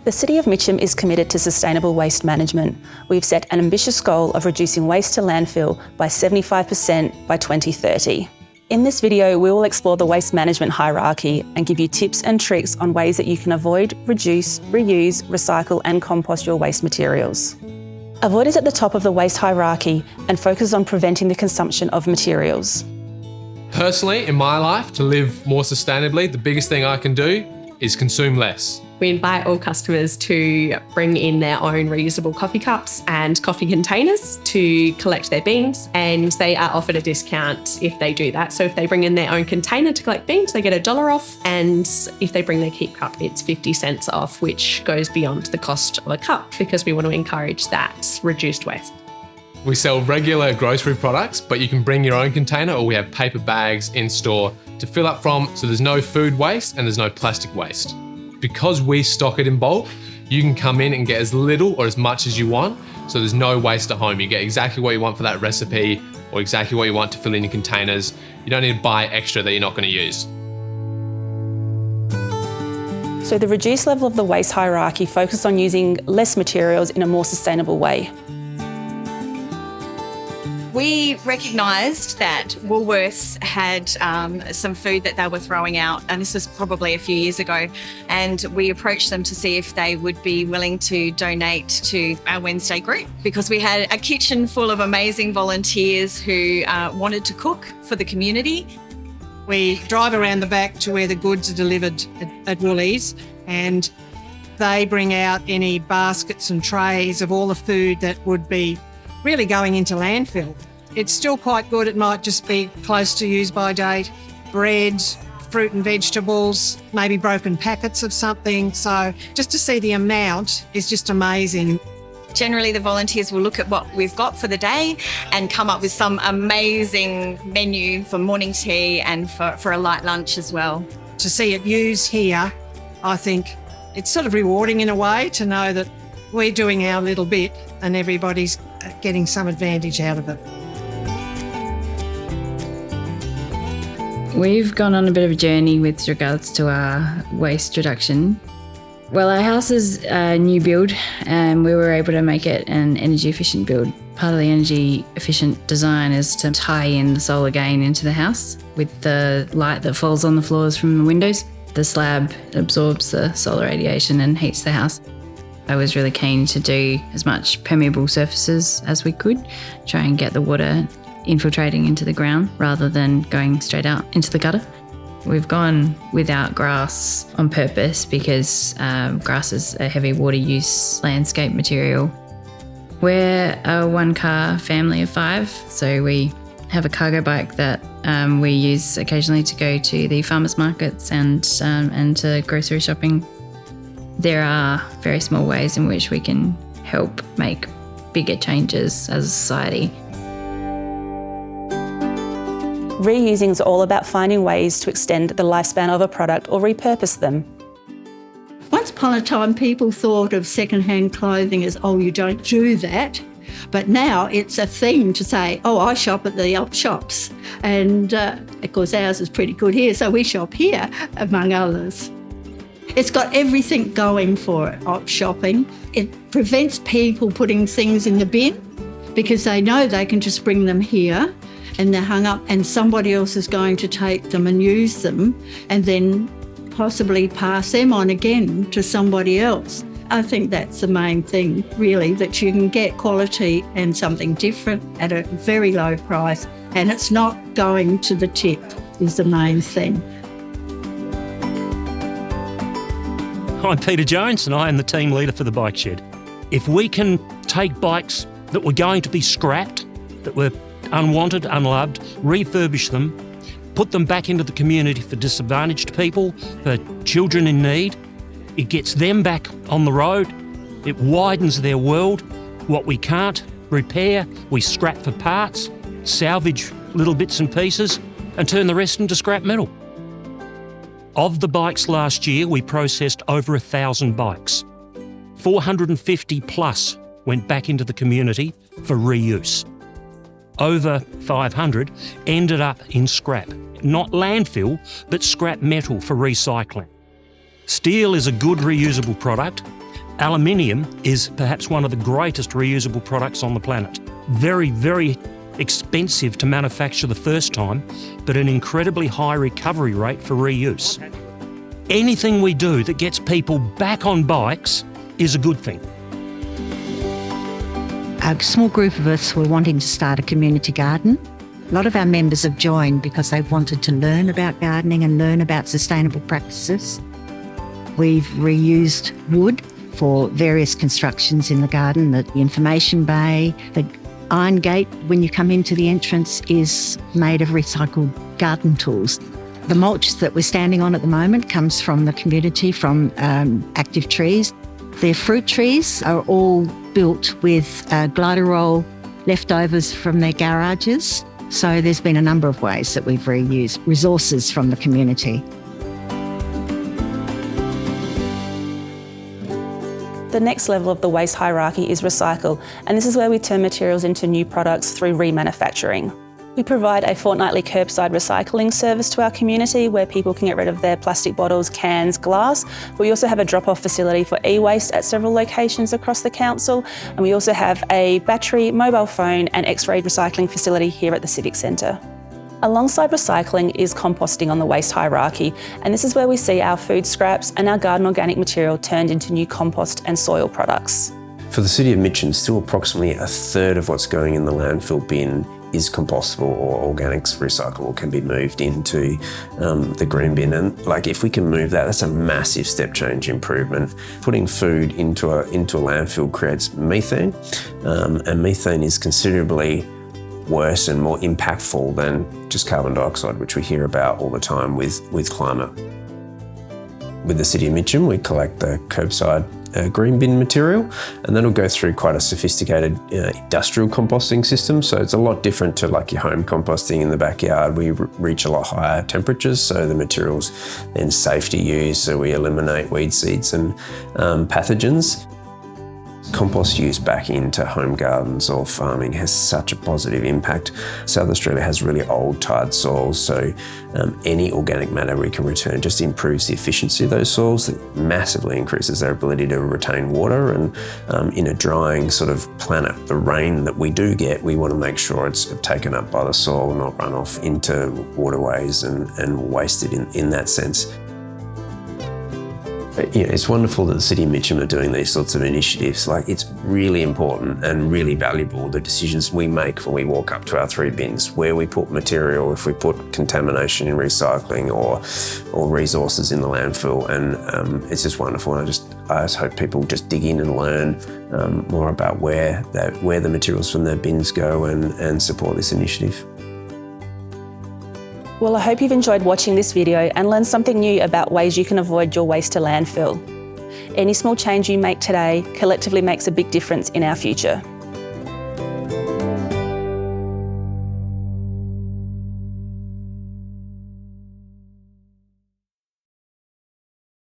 The City of Mitcham is committed to sustainable waste management. We've set an ambitious goal of reducing waste to landfill by 75% by 2030. In this video, we will explore the waste management hierarchy and give you tips and tricks on ways that you can avoid, reduce, reuse, recycle and compost your waste materials. Avoid is at the top of the waste hierarchy and focuses on preventing the consumption of materials. Personally, in my life, to live more sustainably, the biggest thing I can do is consume less. We invite all customers to bring in their own reusable coffee cups and coffee containers to collect their beans, and they are offered a discount if they do that. So if they bring in their own container to collect beans, they get $1 off, and if they bring their keep cup, it's 50 cents off, which goes beyond the cost of a cup because we want to encourage that reduced waste. We sell regular grocery products, but you can bring your own container, or we have paper bags in store to fill up from, so there's no food waste and there's no plastic waste. Because we stock it in bulk, you can come in and get as little or as much as you want, so there's no waste at home. You get exactly what you want for that recipe or exactly what you want to fill in your containers. You don't need to buy extra that you're not going to use. So the reduced level of the waste hierarchy focuses on using less materials in a more sustainable way. We recognised that Woolworths had some food that they were throwing out, and this was probably a few years ago, and we approached them to see if they would be willing to donate to our Wednesday group, because we had a kitchen full of amazing volunteers who wanted to cook for the community. We drive around the back to where the goods are delivered at Woolies, and they bring out any baskets and trays of all the food that would be really going into landfill. It's still quite good. It might just be close to use by date, bread, fruit and vegetables, maybe broken packets of something. So just to see the amount is just amazing. Generally, the volunteers will look at what we've got for the day and come up with some amazing menu for morning tea and for a light lunch as well. To see it used here, I think it's sort of rewarding in a way to know that we're doing our little bit and everybody's getting some advantage out of it. We've gone on a bit of a journey with regards to our waste reduction. Well, our house is a new build and we were able to make it an energy efficient build. Part of the energy efficient design is to tie in the solar gain into the house with the light that falls on the floors from the windows. The slab absorbs the solar radiation and heats the house. I was really keen to do as much permeable surfaces as we could, try and get the water infiltrating into the ground rather than going straight out into the gutter. We've gone without grass on purpose because grass is a heavy water use landscape material. We're a one-car family of 5, so we have a cargo bike that we use occasionally to go to the farmers markets and to grocery shopping. There are very small ways in which we can help make bigger changes as a society. Reusing is all about finding ways to extend the lifespan of a product or repurpose them. Once upon a time, people thought of second-hand clothing as, oh, you don't do that. But now it's a thing to say, oh, I shop at the op shops. And of course, ours is pretty good here, so we shop here, among others. It's got everything going for it, op shopping. It prevents people putting things in the bin because they know they can just bring them here and they're hung up and somebody else is going to take them and use them and then possibly pass them on again to somebody else. I think that's the main thing, really, that you can get quality and something different at a very low price, and it's not going to the tip is the main thing. I'm Peter Jones and I am the team leader for the Bike Shed. If we can take bikes that were going to be scrapped, that were unwanted, unloved, refurbish them, put them back into the community for disadvantaged people, for children in need, it gets them back on the road, it widens their world. What we can't repair, we scrap for parts, salvage little bits and pieces and turn the rest into scrap metal. Of the bikes last year, we processed over 1,000 bikes. 450 plus went back into the community for reuse. Over 500 ended up in scrap. Not landfill, but scrap metal for recycling. Steel is a good reusable product, Aluminium is perhaps one of the greatest reusable products on the planet. Very, very expensive to manufacture the first time, but an incredibly high recovery rate for reuse. Anything we do that gets people back on bikes is a good thing. A small group of us were wanting to start a community garden. A lot of our members have joined because they wanted to learn about gardening and learn about sustainable practices. We've reused wood for various constructions in the garden. The information bay, the iron gate when you come into the entrance is made of recycled garden tools. The mulch that we're standing on at the moment comes from the community, from active trees. Their fruit trees are all built with glider roll leftovers from their garages. So there's been a number of ways that we've reused resources from the community. The next level of the waste hierarchy is recycle, and this is where we turn materials into new products through remanufacturing. We provide a fortnightly curbside recycling service to our community where people can get rid of their plastic bottles, cans, glass. We also have a drop-off facility for e-waste at several locations across the council, and we also have a battery, mobile phone and X-ray recycling facility here at the Civic Centre. Alongside recycling is composting on the waste hierarchy, and this is where we see our food scraps and our garden organic material turned into new compost and soil products. For the City of Mitcham, still approximately a third of what's going in the landfill bin is compostable or organics recyclable, can be moved into the green bin. And like, if we can move that, that's a massive step change improvement. Putting food into a landfill creates methane, and methane is considerably worse and more impactful than just carbon dioxide, which we hear about all the time with climate. With the City of Mitcham, we collect the curbside green bin material, and then we'll go through quite a sophisticated industrial composting system. So it's a lot different to like your home composting in the backyard. We reach a lot higher temperatures, so the material's then safe to use, so we eliminate weed seeds and pathogens. Compost use back into home gardens or farming has such a positive impact. South Australia has really old, tired soils, so any organic matter we can return just improves the efficiency of those soils. It massively increases their ability to retain water, and in a drying sort of planet, the rain that we do get, we want to make sure it's taken up by the soil, not run off into waterways and wasted in that sense. It's wonderful that the City of Mitcham are doing these sorts of initiatives. Like, it's really important and really valuable, the decisions we make when we walk up to our 3 bins, where we put material, if we put contamination in recycling or resources in the landfill, and it's just wonderful. And I just hope people just dig in and learn more about where the materials from their bins go and support this initiative. Well, I hope you've enjoyed watching this video and learned something new about ways you can avoid your waste to landfill. Any small change you make today collectively makes a big difference in our future.